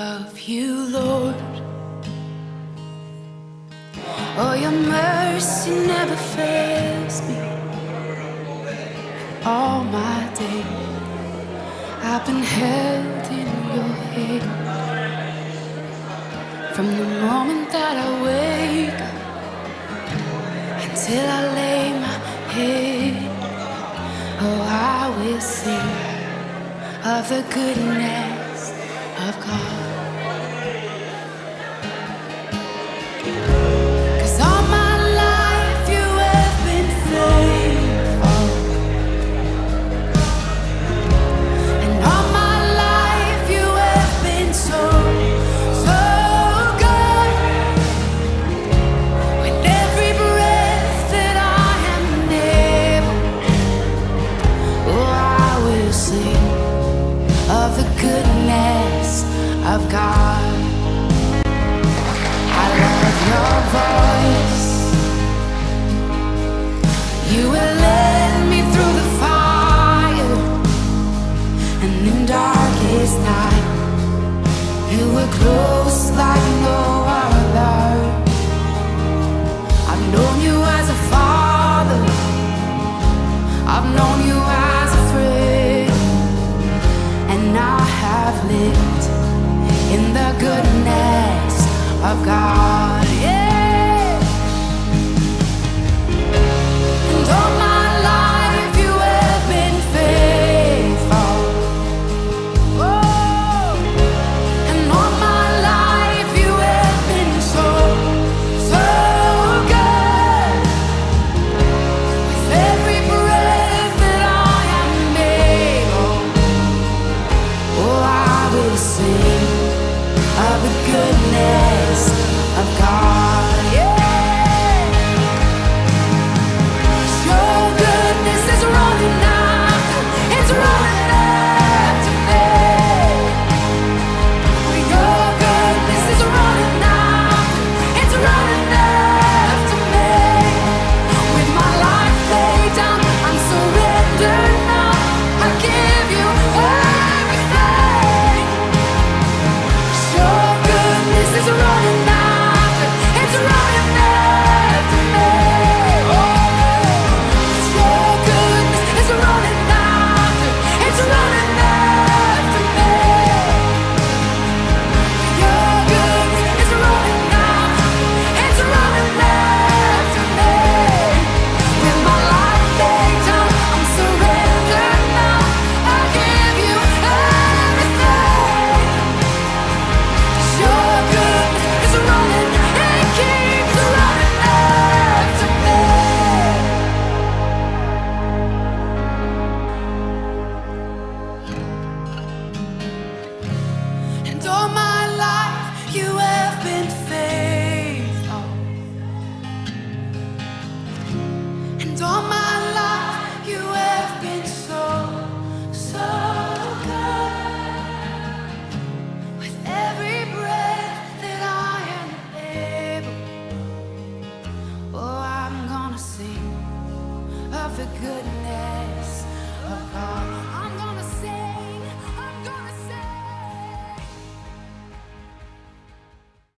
love you, Lord. Oh, your mercy never fails me. All my days I've been held in your hand. From the moment that I wake up until I lay my head, oh, I will sing of the goodness of God. 'Cause all my life you have been faithful, and all my life you have been so, so good. With every breath that I am able, oh, I will sing of the goodness of God. I love your voice. You will lead me through the fire, and in darkest night, you were close like no other. I've known you as a father, I've known you as a friend, and I have lived in the goodness of God.